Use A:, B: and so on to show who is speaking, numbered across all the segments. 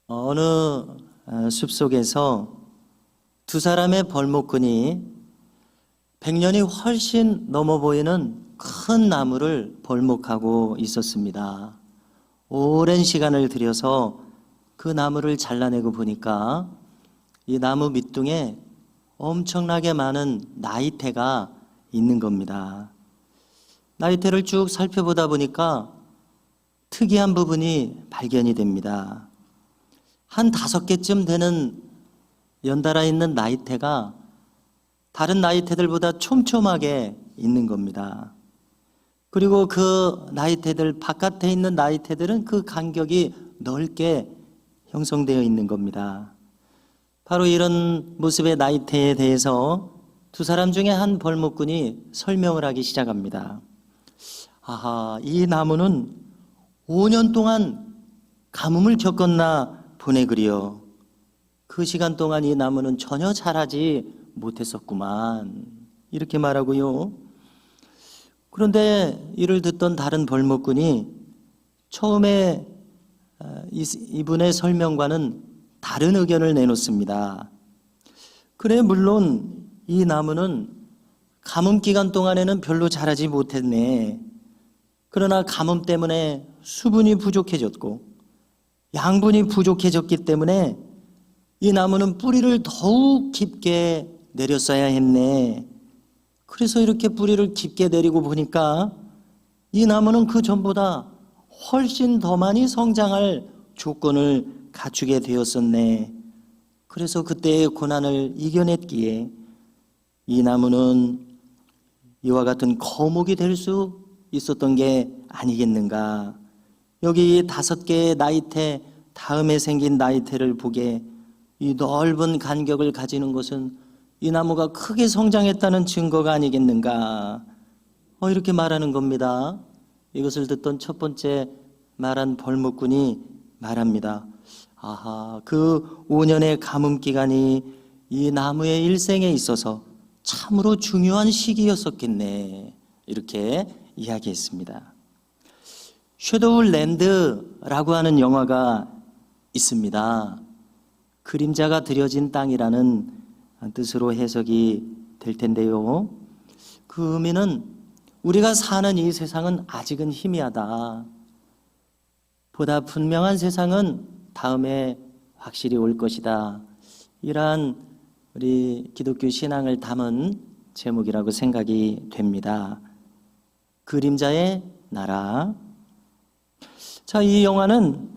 A: 어느 숲속에서 두 사람의 벌목꾼이 100년이 훨씬 넘어 보이는 큰 나무를 벌목하고 있었습니다. 오랜 시간을 들여서 그 나무를 잘라내고 보니까 이 나무 밑둥에 엄청나게 많은 나이테가 있는 겁니다. 나이테를 쭉 살펴보다 보니까 특이한 부분이 발견이 됩니다. 한 5개쯤 되는 연달아 있는 나이테가 다른 나이테들보다 촘촘하게 있는 겁니다. 그리고 그 나이테들 바깥에 있는 나이테들은 그 간격이 넓게 형성되어 있는 겁니다. 바로 이런 모습의 나이테에 대해서 두 사람 중에 한 벌목꾼이 설명을 하기 시작합니다. 아하, 이 나무는 5년 동안 가뭄을 겪었나 보내 그리요. 그 시간 동안 이 나무는 전혀 자라지 못했었구만. 이렇게 말하고요. 그런데 이를 듣던 다른 벌목꾼이 처음에 이분의 설명과는 다른 의견을 내놓습니다. 그래, 물론 이 나무는 가뭄 기간 동안에는 별로 자라지 못했네. 그러나 가뭄 때문에 수분이 부족해졌고 양분이 부족해졌기 때문에 이 나무는 뿌리를 더욱 깊게 내렸어야 했네. 그래서 이렇게 뿌리를 깊게 내리고 보니까 이 나무는 그 전보다 훨씬 더 많이 성장할 조건을 갖추게 되었었네. 그래서 그때의 고난을 이겨냈기에 이 나무는 이와 같은 거목이 될 수 있었던 게 아니겠는가. 여기 5개의 나이테 다음에 생긴 나이테를 보게 이 넓은 간격을 가지는 것은 이 나무가 크게 성장했다는 증거가 아니겠는가. 이렇게 말하는 겁니다. 이것을 듣던 첫 번째 말한 벌목꾼이 말합니다. 아하, 그 5년의 가뭄 기간이 이 나무의 일생에 있어서 참으로 중요한 시기였었겠네. 이렇게 이야기했습니다. 섀도우 랜드라고 하는 영화가 있습니다. 그림자가 들여진 땅이라는 뜻으로 해석이 될 텐데요. 그 의미는 우리가 사는 이 세상은 아직은 희미하다. 보다 분명한 세상은 다음에 확실히 올 것이다. 이러한 우리 기독교 신앙을 담은 제목이라고 생각이 됩니다. 그림자의 나라. 자, 이 영화는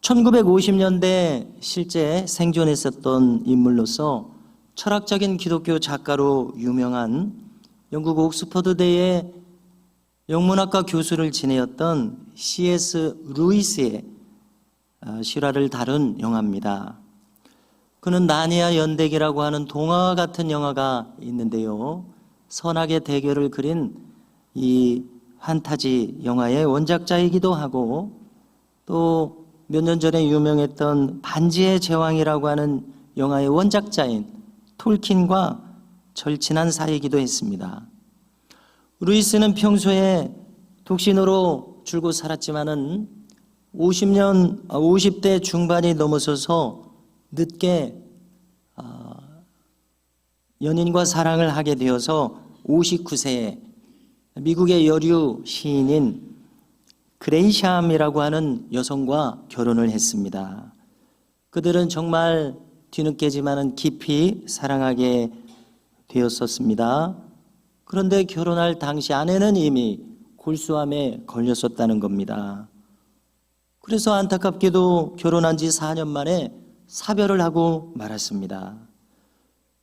A: 1950년대 실제 생존했었던 인물로서 철학적인 기독교 작가로 유명한 영국 옥스퍼드대의 영문학과 교수를 지내었던 C.S. 루이스의 실화를 다룬 영화입니다. 그는 나니아 연대기라고 하는 동화와 같은 영화가 있는데요. 선악의 대결을 그린 이 판타지 영화의 원작자이기도 하고 또 몇 년 전에 유명했던 반지의 제왕이라고 하는 영화의 원작자인 톨킨과 절친한 사이이기도 했습니다. 루이스는 평소에 독신으로 줄곧 살았지만은 50대 중반이 넘어서서 늦게 연인과 사랑을 하게 되어서 59세에 미국의 여류 시인인 그레이샴이라고 하는 여성과 결혼을 했습니다. 그들은 정말 뒤늦게지만은 깊이 사랑하게 되었었습니다. 그런데 결혼할 당시 아내는 이미 골수암에 걸렸었다는 겁니다. 그래서 안타깝게도 결혼한 지 4년 만에 사별을 하고 말았습니다.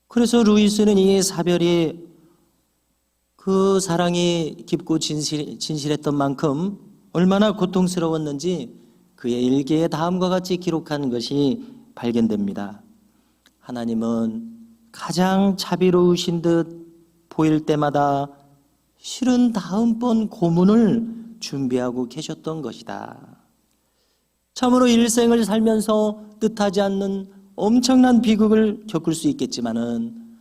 A: 그래서 루이스는 이 사별이 그 사랑이 깊고 진실했던 만큼 얼마나 고통스러웠는지 그의 일기에 다음과 같이 기록한 것이 발견됩니다. 하나님은 가장 자비로우신 듯 보일 때마다 실은 다음번 고문을 준비하고 계셨던 것이다. 참으로 일생을 살면서 뜻하지 않는 엄청난 비극을 겪을 수 있겠지만은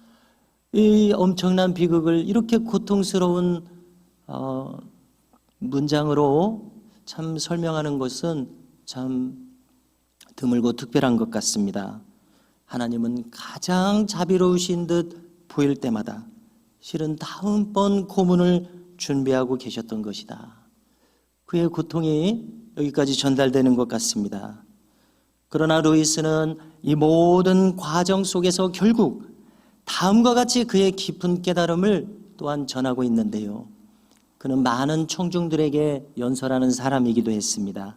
A: 이 엄청난 비극을 이렇게 고통스러운 문장으로 참 설명하는 것은 참 드물고 특별한 것 같습니다. 하나님은 가장 자비로우신 듯 보일 때마다 실은 다음번 고문을 준비하고 계셨던 것이다. 그의 고통이 여기까지 전달되는 것 같습니다. 그러나 루이스는 이 모든 과정 속에서 결국 다음과 같이 그의 깊은 깨달음을 또한 전하고 있는데요. 그는 많은 청중들에게 연설하는 사람이기도 했습니다.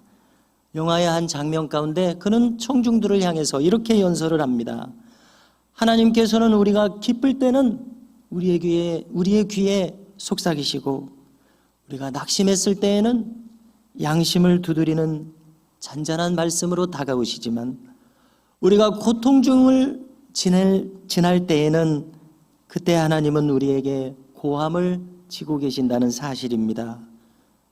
A: 영화의 한 장면 가운데 그는 청중들을 향해서 이렇게 연설을 합니다. 하나님께서는 우리가 기쁠 때는 우리의 귀에 속삭이시고, 우리가 낙심했을 때에는 양심을 두드리는 잔잔한 말씀으로 다가오시지만, 우리가 고통 중을 지날 때에는 그때 하나님은 우리에게 고함을 지고 계신다는 사실입니다.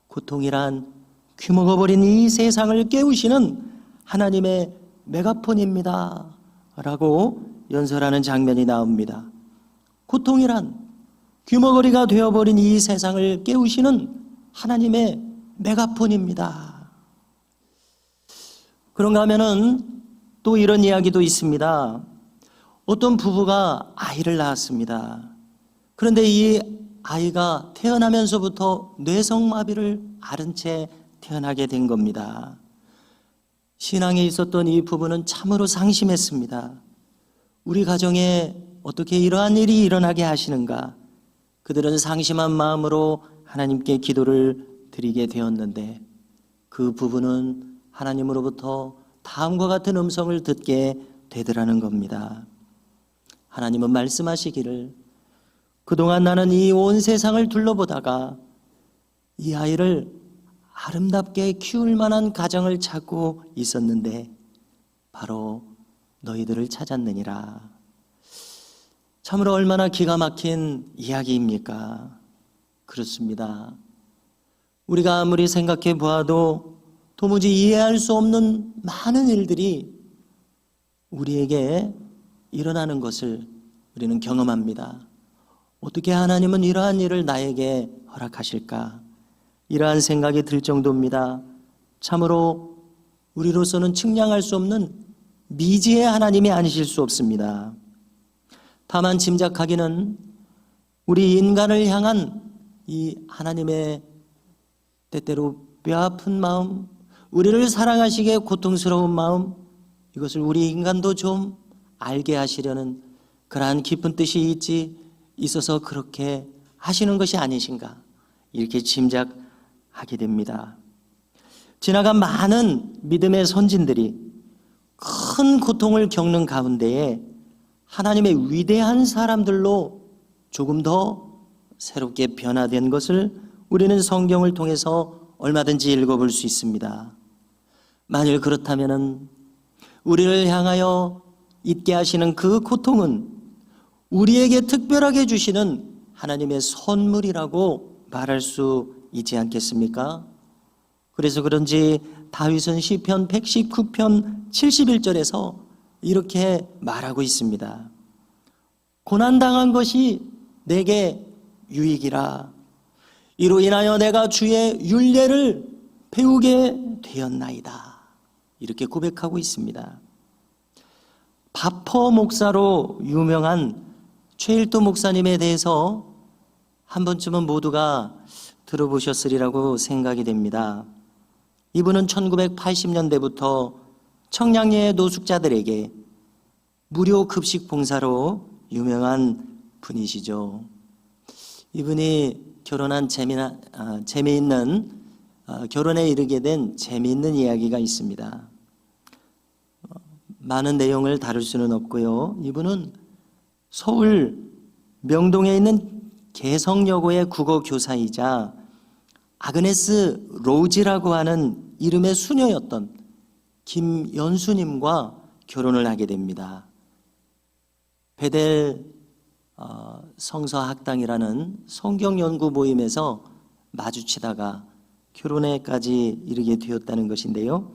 A: 고통이란 귀먹어버린 이 세상을 깨우시는 하나님의 메가폰입니다 라고 연설하는 장면이 나옵니다. 고통이란 귀머거리가 되어버린 이 세상을 깨우시는 하나님의 메가폰입니다. 그런가 하면은 또 이런 이야기도 있습니다. 어떤 부부가 아이를 낳았습니다. 그런데 이 아이가 태어나면서부터 뇌성마비를 앓은 채 태어나게 된 겁니다. 신앙에 있었던 이 부부는 참으로 상심했습니다. 우리 가정에 어떻게 이러한 일이 일어나게 하시는가? 그들은 상심한 마음으로 하나님께 기도를 드리게 되었는데, 그 부부는 하나님으로부터 다음과 같은 음성을 듣게 되더라는 겁니다. 하나님은 말씀하시기를, 그동안 나는 이 온 세상을 둘러보다가 이 아이를 아름답게 키울 만한 가정을 찾고 있었는데 바로 너희들을 찾았느니라. 참으로 얼마나 기가 막힌 이야기입니까? 그렇습니다. 우리가 아무리 생각해 보아도 도무지 이해할 수 없는 많은 일들이 우리에게 일어나는 것을 우리는 경험합니다. 어떻게 하나님은 이러한 일을 나에게 허락하실까? 이러한 생각이 들 정도입니다. 참으로 우리로서는 측량할 수 없는 미지의 하나님이 아니실 수 없습니다. 다만 짐작하기는 우리 인간을 향한 이 하나님의 때때로 뼈아픈 마음, 우리를 사랑하시기에 고통스러운 마음, 이것을 우리 인간도 좀 알게 하시려는 그러한 깊은 뜻이 있어서 그렇게 하시는 것이 아니신가, 이렇게 짐작하게 됩니다. 지나간 많은 믿음의 선진들이 큰 고통을 겪는 가운데에 하나님의 위대한 사람들로 조금 더 새롭게 변화된 것을 우리는 성경을 통해서 얼마든지 읽어볼 수 있습니다. 만일 그렇다면 우리를 향하여 있게 하시는 그 고통은 우리에게 특별하게 주시는 하나님의 선물이라고 말할 수 있지 않겠습니까? 그래서 그런지 다윗은 시편 119편 71절에서 이렇게 말하고 있습니다. 고난당한 것이 내게 유익이라. 이로 인하여 내가 주의 율례를 배우게 되었나이다. 이렇게 고백하고 있습니다. 바퍼 목사로 유명한 최일도 목사님에 대해서 한 번쯤은 모두가 들어보셨으리라고 생각이 됩니다. 이분은 1980년대부터 청량리의 노숙자들에게 무료 급식 봉사로 유명한 분이시죠. 이분이 결혼한 결혼에 이르게 된 재미있는 이야기가 있습니다. 많은 내용을 다룰 수는 없고요. 이분은 서울 명동에 있는 개성여고의 국어 교사이자 아그네스 로즈라고 하는 이름의 수녀였던 김연수님과 결혼을 하게 됩니다. 베델 성서학당이라는 성경연구 모임에서 마주치다가 결혼에까지 이르게 되었다는 것인데요.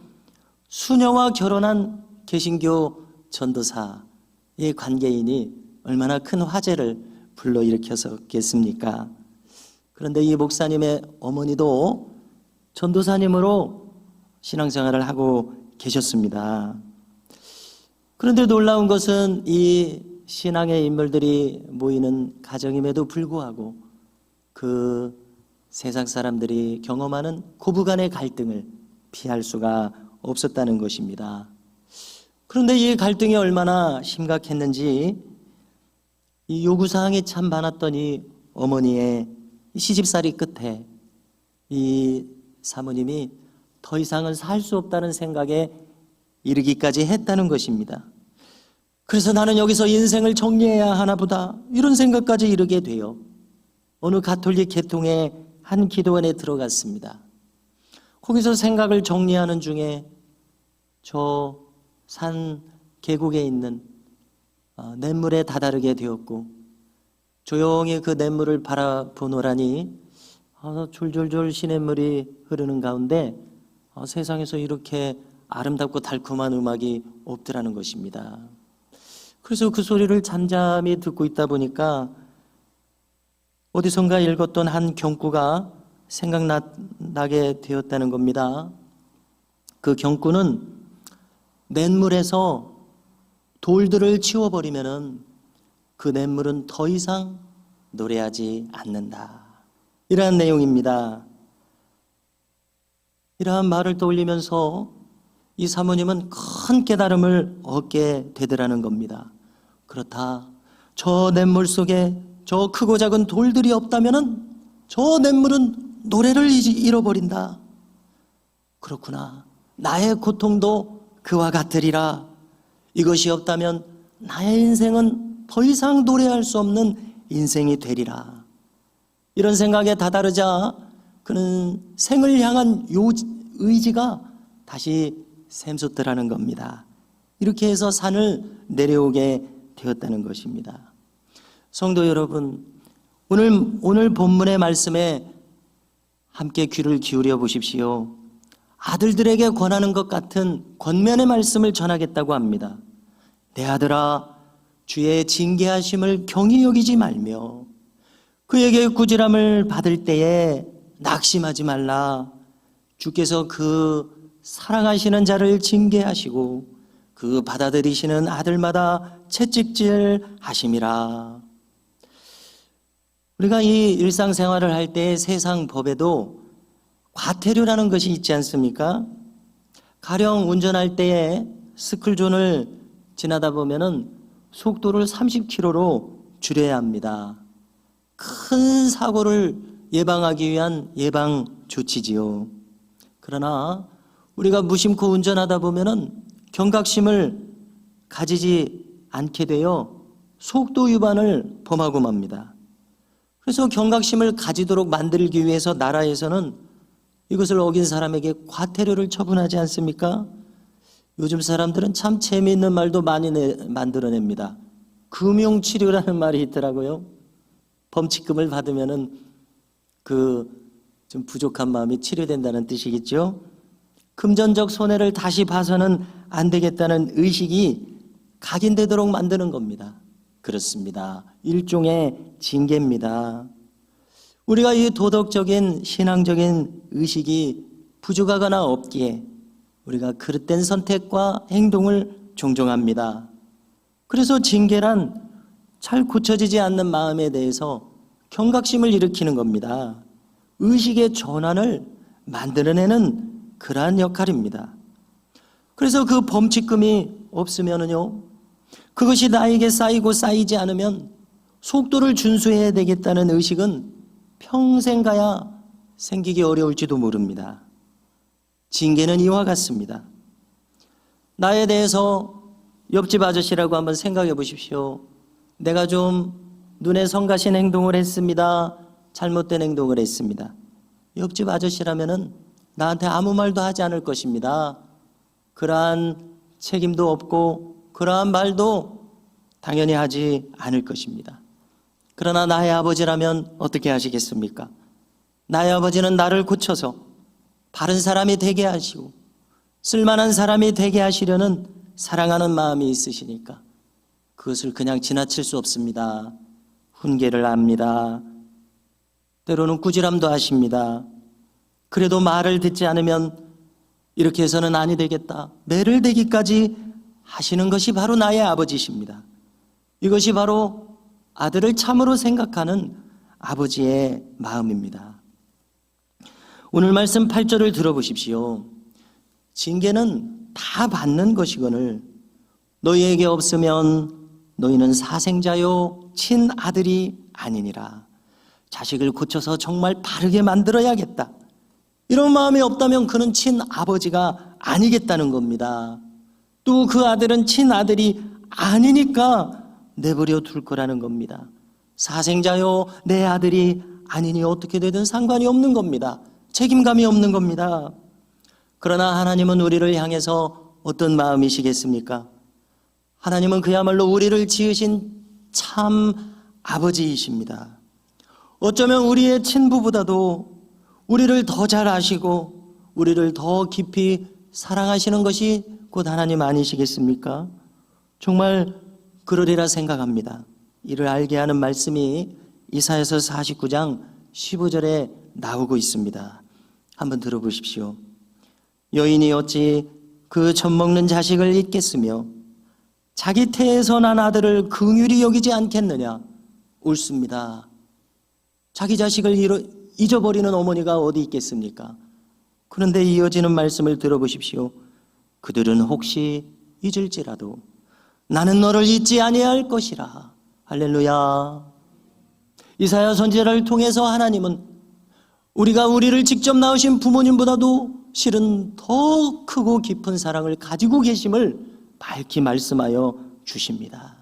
A: 수녀와 결혼한 개신교 전도사의 관계인이 얼마나 큰 화제를 불러일으켰겠습니까? 그런데 이 목사님의 어머니도 전도사님으로 신앙생활을 하고 계셨습니다. 그런데 놀라운 것은 이 신앙의 인물들이 모이는 가정임에도 불구하고 그 세상 사람들이 경험하는 고부간의 갈등을 피할 수가 없었다는 것입니다. 그런데 이 갈등이 얼마나 심각했는지 이 요구사항이 참 많았던 이 어머니의 시집살이 끝에 이 사모님이 더 이상은 살 수 없다는 생각에 이르기까지 했다는 것입니다. 그래서 나는 여기서 인생을 정리해야 하나 보다 이런 생각까지 이르게 돼요. 어느 가톨릭 계통의 한 기도원에 들어갔습니다. 거기서 생각을 정리하는 중에 저 산 계곡에 있는 냇물에 다다르게 되었고 조용히 그 냇물을 바라보노라니 졸졸졸 시냇물이 흐르는 가운데 세상에서 이렇게 아름답고 달콤한 음악이 없더라는 것입니다. 그래서 그 소리를 잠잠히 듣고 있다 보니까 어디선가 읽었던 한 경구가 생각나게 되었다는 겁니다. 그 경구는 냇물에서 돌들을 치워버리면은 그 냇물은 더 이상 노래하지 않는다. 이러한 내용입니다. 이러한 말을 떠올리면서 이 사모님은 큰 깨달음을 얻게 되더라는 겁니다. 그렇다. 저 냇물 속에 저 크고 작은 돌들이 없다면은 저 냇물은 노래를 잃어버린다. 그렇구나. 나의 고통도 그와 같으리라. 이것이 없다면 나의 인생은 더 이상 노래할 수 없는 인생이 되리라. 이런 생각에 다다르자 그는 생을 향한 의지가 다시 샘솟더라는 겁니다. 이렇게 해서 산을 내려오게 되었다는 것입니다. 성도 여러분, 오늘 본문의 말씀에 함께 귀를 기울여 보십시오. 아들들에게 권하는 것 같은 권면의 말씀을 전하겠다고 합니다. 내 아들아, 주의 징계하심을 경히 여기지 말며 그에게 꾸지람을 받을 때에 낙심하지 말라. 주께서 그 사랑하시는 자를 징계하시고 그 받아들이시는 아들마다 채찍질 하심이라. 우리가 이 일상생활을 할 때 세상 법에도 과태료라는 것이 있지 않습니까? 가령 운전할 때에 스쿨존을 지나다 보면은 속도를 30km로 줄여야 합니다. 큰 사고를 예방하기 위한 예방 조치지요. 그러나 우리가 무심코 운전하다 보면은 경각심을 가지지 않게 되어 속도 위반을 범하고 맙니다. 그래서 경각심을 가지도록 만들기 위해서 나라에서는 이것을 어긴 사람에게 과태료를 처분하지 않습니까? 요즘 사람들은 참 재미있는 말도 많이 만들어냅니다. 금융치료라는 말이 있더라고요. 범칙금을 받으면은 그 좀 부족한 마음이 치료된다는 뜻이겠죠. 금전적 손해를 다시 봐서는 안 되겠다는 의식이 각인되도록 만드는 겁니다. 그렇습니다. 일종의 징계입니다. 우리가 이 도덕적인 신앙적인 의식이 부족하거나 없기에 우리가 그릇된 선택과 행동을 종종 합니다. 그래서 징계란 잘 고쳐지지 않는 마음에 대해서 경각심을 일으키는 겁니다. 의식의 전환을 만들어내는 그러한 역할입니다. 그래서 그 범칙금이 없으면은요, 그것이 나에게 쌓이고 쌓이지 않으면 속도를 준수해야 되겠다는 의식은 평생 가야 생기기 어려울지도 모릅니다. 징계는 이와 같습니다. 나에 대해서 옆집 아저씨라고 한번 생각해 보십시오. 내가 좀 눈에 성가신 행동을 했습니다. 잘못된 행동을 했습니다. 옆집 아저씨라면은 나한테 아무 말도 하지 않을 것입니다. 그러한 책임도 없고 그러한 말도 당연히 하지 않을 것입니다. 그러나 나의 아버지라면 어떻게 하시겠습니까? 나의 아버지는 나를 고쳐서 바른 사람이 되게 하시고 쓸만한 사람이 되게 하시려는 사랑하는 마음이 있으시니까 그것을 그냥 지나칠 수 없습니다. 훈계를 합니다. 때로는 꾸지람도 하십니다. 그래도 말을 듣지 않으면 이렇게 해서는 아니 되겠다. 매를 대기까지 하시는 것이 바로 나의 아버지십니다. 이것이 바로 아들을 참으로 생각하는 아버지의 마음입니다. 오늘 말씀 8절을 들어보십시오. 징계는 다 받는 것이거늘 너희에게 없으면 너희는 사생자요 친아들이 아니니라. 자식을 고쳐서 정말 바르게 만들어야겠다. 이런 마음이 없다면 그는 친아버지가 아니겠다는 겁니다. 또 그 아들은 친아들이 아니니까 내버려 둘 거라는 겁니다. 사생자요 내 아들이 아니니 어떻게 되든 상관이 없는 겁니다. 책임감이 없는 겁니다. 그러나 하나님은 우리를 향해서 어떤 마음이시겠습니까? 하나님은 그야말로 우리를 지으신 참 아버지이십니다. 어쩌면 우리의 친부보다도 우리를 더 잘 아시고 우리를 더 깊이 사랑하시는 것이 곧 하나님 아니시겠습니까? 정말 그러리라 생각합니다. 이를 알게 하는 말씀이 이사야서 49장 15절에 나오고 있습니다. 한번 들어보십시오. 여인이 어찌 그 젖먹는 자식을 잊겠으며 자기 태에서 난 아들을 긍휼히 여기지 않겠느냐. 옳습니다. 자기 자식을 잊어버리는 어머니가 어디 있겠습니까? 그런데 이어지는 말씀을 들어보십시오. 그들은 혹시 잊을지라도 나는 너를 잊지 아니할 것이라. 할렐루야. 이사야 선지자를 통해서 하나님은 우리가 우리를 직접 낳으신 부모님보다도 실은 더 크고 깊은 사랑을 가지고 계심을 밝히 말씀하여 주십니다.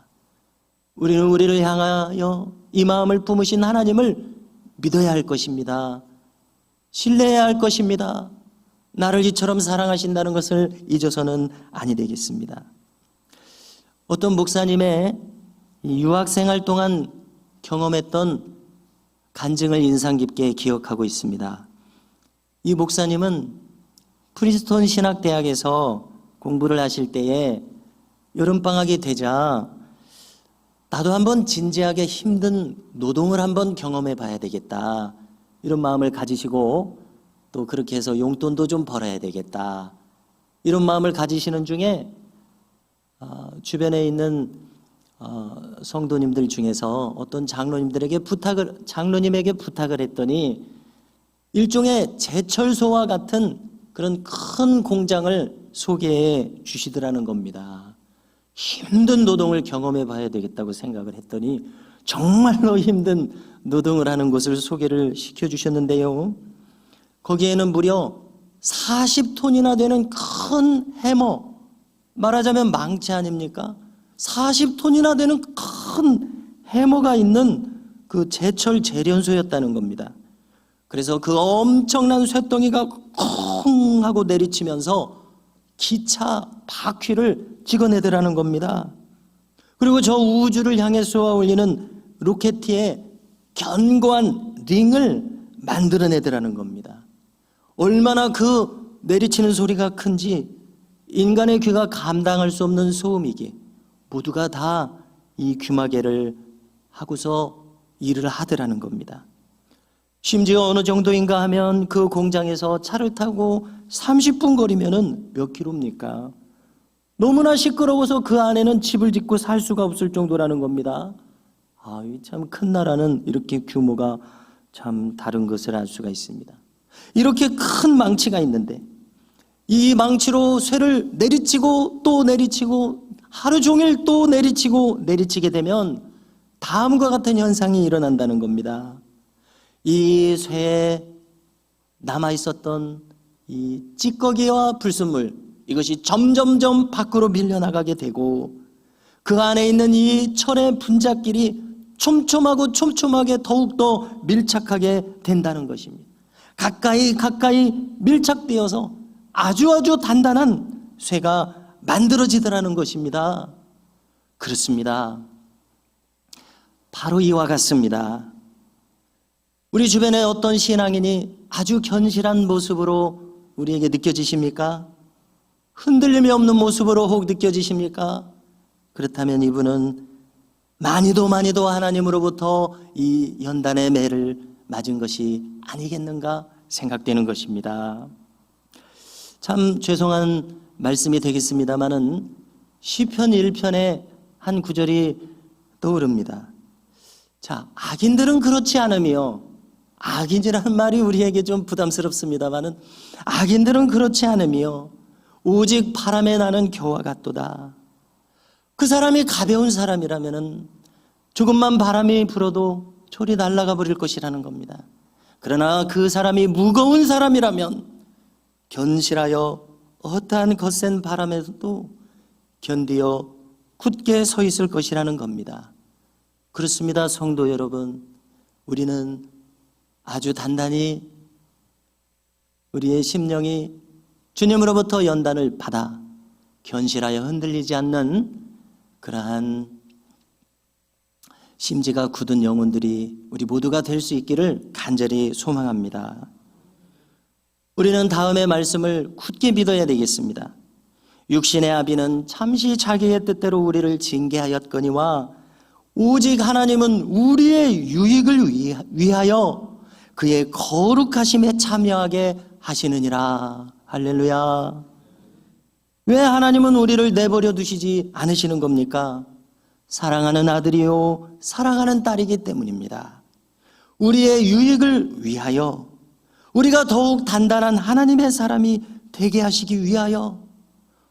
A: 우리는 우리를 향하여 이 마음을 품으신 하나님을 믿어야 할 것입니다. 신뢰해야 할 것입니다. 나를 이처럼 사랑하신다는 것을 잊어서는 아니 되겠습니다. 어떤 목사님의 유학생활 동안 경험했던 간증을 인상 깊게 기억하고 있습니다. 이 목사님은 프린스턴 신학대학에서 공부를 하실 때에 여름방학이 되자 나도 한번 진지하게 힘든 노동을 한번 경험해 봐야 되겠다. 이런 마음을 가지시고 또 그렇게 해서 용돈도 좀 벌어야 되겠다. 이런 마음을 가지시는 중에 주변에 있는 성도님들 중에서 어떤 장로님에게 부탁을 했더니 일종의 제철소와 같은 그런 큰 공장을 소개해 주시더라는 겁니다. 힘든 노동을 경험해 봐야 되겠다고 생각을 했더니 정말로 힘든 노동을 하는 곳을 소개를 시켜주셨는데요. 거기에는 무려 40톤이나 되는 큰 해머, 말하자면 망치 아닙니까? 40톤이나 되는 큰 해머가 있는 그 제철 재련소였다는 겁니다. 그래서 그 엄청난 쇳덩이가 쿵 하고 내리치면서 기차 바퀴를 찍어내더라는 겁니다. 그리고 저 우주를 향해 쏘아 올리는 로켓티에 견고한 링을 만들어내더라는 겁니다. 얼마나 그 내리치는 소리가 큰지 인간의 귀가 감당할 수 없는 소음이기에 모두가 다 이 귀마개를 하고서 일을 하더라는 겁니다. 심지어 어느 정도인가 하면 그 공장에서 차를 타고 30분 거리면은 몇 킬로입니까? 너무나 시끄러워서 그 안에는 집을 짓고 살 수가 없을 정도라는 겁니다. 참 큰 나라는 이렇게 규모가 참 다른 것을 알 수가 있습니다. 이렇게 큰 망치가 있는데 이 망치로 쇠를 내리치고 또 내리치고 하루 종일 또 내리치게 되면 다음과 같은 현상이 일어난다는 겁니다. 이 쇠에 남아있었던 이 찌꺼기와 불순물, 이것이 점점점 밖으로 밀려나가게 되고 그 안에 있는 이 철의 분자끼리 촘촘하게 더욱더 밀착하게 된다는 것입니다. 가까이 밀착되어서 아주 단단한 쇠가 만들어지더라는 것입니다. 그렇습니다. 바로 이와 같습니다. 우리 주변에 어떤 신앙인이 아주 견실한 모습으로 우리에게 느껴지십니까? 흔들림이 없는 모습으로 혹 느껴지십니까? 그렇다면 이분은 많이도 하나님으로부터 이 연단의 매를 맞은 것이 아니겠는가 생각되는 것입니다. 참 죄송한 말씀이 되겠습니다마는 시편 1편의 한 구절이 떠오릅니다. 자, 악인들은 그렇지 않으며, 악인이라는 말이 우리에게 좀 부담스럽습니다마는, 악인들은 그렇지 않으며 오직 바람에 나는 겨와 같도다. 그 사람이 가벼운 사람이라면 조금만 바람이 불어도 저리 날아가 버릴 것이라는 겁니다. 그러나 그 사람이 무거운 사람이라면 견실하여 어떠한 거센 바람에도 견디어 굳게 서 있을 것이라는 겁니다. 그렇습니다, 성도 여러분. 우리는 아주 단단히 우리의 심령이 주님으로부터 연단을 받아 견실하여 흔들리지 않는 그러한 심지가 굳은 영혼들이 우리 모두가 될 수 있기를 간절히 소망합니다. 우리는 다음의 말씀을 굳게 믿어야 되겠습니다. 육신의 아비는 잠시 자기의 뜻대로 우리를 징계하였거니와 오직 하나님은 우리의 유익을 위하여 그의 거룩하심에 참여하게 하시느니라. 할렐루야. 왜 하나님은 우리를 내버려 두시지 않으시는 겁니까? 사랑하는 아들이요 사랑하는 딸이기 때문입니다. 우리의 유익을 위하여, 우리가 더욱 단단한 하나님의 사람이 되게 하시기 위하여,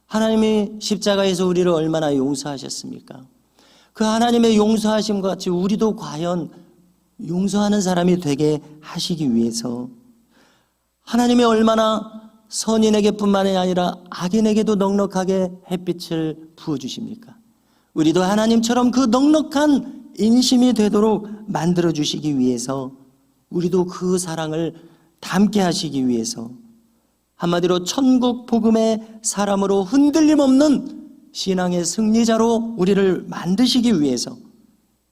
A: 하나님이 십자가에서 우리를 얼마나 용서하셨습니까? 그 하나님의 용서하심과 같이 우리도 과연 용서하는 사람이 되게 하시기 위해서 하나님이 얼마나 선인에게뿐만이 아니라 악인에게도 넉넉하게 햇빛을 부어주십니까? 우리도 하나님처럼 그 넉넉한 인심이 되도록 만들어주시기 위해서, 우리도 그 사랑을 담게 하시기 위해서, 한마디로 천국 복음의 사람으로 흔들림 없는 신앙의 승리자로 우리를 만드시기 위해서,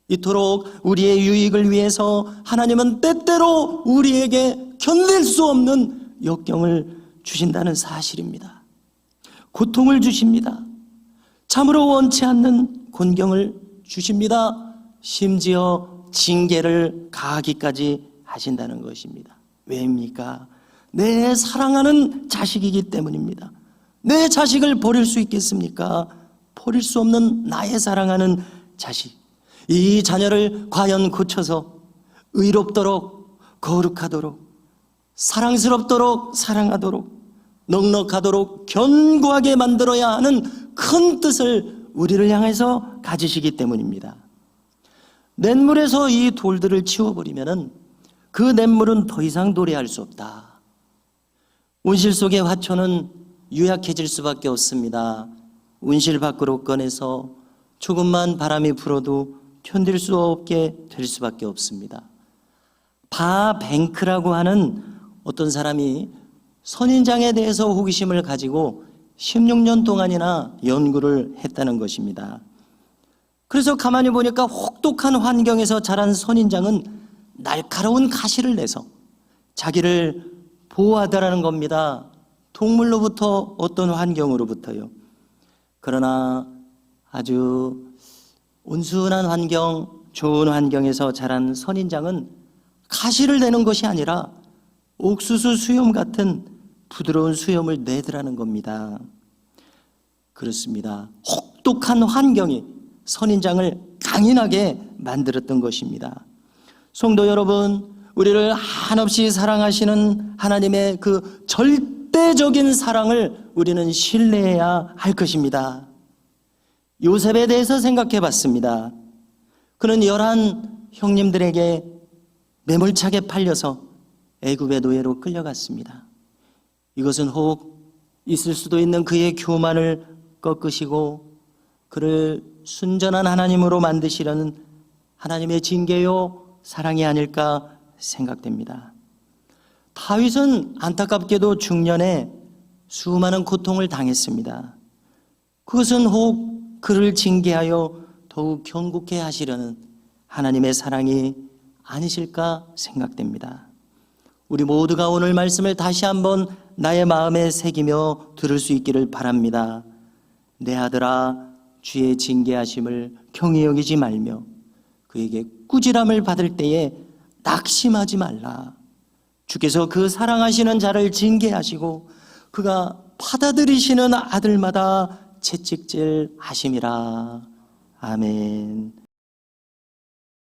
A: 이토록 우리의 유익을 위해서 하나님은 때때로 우리에게 견딜 수 없는 역경을 주신다는 사실입니다. 고통을 주십니다. 참으로 원치 않는 곤경을 주십니다. 심지어 징계를 가하기까지 하신다는 것입니다. 왜입니까? 내 사랑하는 자식이기 때문입니다. 내 자식을 버릴 수 있겠습니까? 버릴 수 없는 나의 사랑하는 자식, 이 자녀를 과연 고쳐서 의롭도록, 거룩하도록, 사랑스럽도록, 사랑하도록, 넉넉하도록 견고하게 만들어야 하는 큰 뜻을 우리를 향해서 가지시기 때문입니다. 냇물에서 이 돌들을 치워버리면 그 냇물은 더 이상 도래할 수 없다. 온실 속의 화초는 유약해질 수밖에 없습니다. 온실 밖으로 꺼내서 조금만 바람이 불어도 견딜 수 없게 될 수밖에 없습니다. 바뱅크라고 하는 어떤 사람이 선인장에 대해서 호기심을 가지고 16년 동안이나 연구를 했다는 것입니다. 그래서 가만히 보니까 혹독한 환경에서 자란 선인장은 날카로운 가시를 내서 자기를 보호하더라는 겁니다. 동물로부터, 어떤 환경으로부터요. 그러나 아주 온순한 환경, 좋은 환경에서 자란 선인장은 가시를 내는 것이 아니라 옥수수 수염 같은 부드러운 수염을 내더라는 겁니다. 그렇습니다. 혹독한 환경이 선인장을 강인하게 만들었던 것입니다. 성도 여러분, 우리를 한없이 사랑하시는 하나님의 그 절대적인 사랑을 우리는 신뢰해야 할 것입니다. 요셉에 대해서 생각해 봤습니다. 그는 11 형님들에게 매몰차게 팔려서 애굽의 노예로 끌려갔습니다. 이것은 혹 있을 수도 있는 그의 교만을 꺾으시고 그를 순전한 하나님으로 만드시려는 하나님의 징계요 사랑이 아닐까 생각됩니다. 다윗은 안타깝게도 중년에 수많은 고통을 당했습니다. 그것은 혹 그를 징계하여 더욱 견고케 하시려는 하나님의 사랑이 아니실까 생각됩니다. 우리 모두가 오늘 말씀을 다시 한번 나의 마음에 새기며 들을 수 있기를 바랍니다. 내 아들아, 주의 징계하심을 경히 여기지 말며 그에게 꾸지람을 받을 때에 낙심하지 말라. 주께서 그 사랑하시는 자를 징계하시고 그가 받아들이시는 아들마다 채찍질 하심이라. 아멘.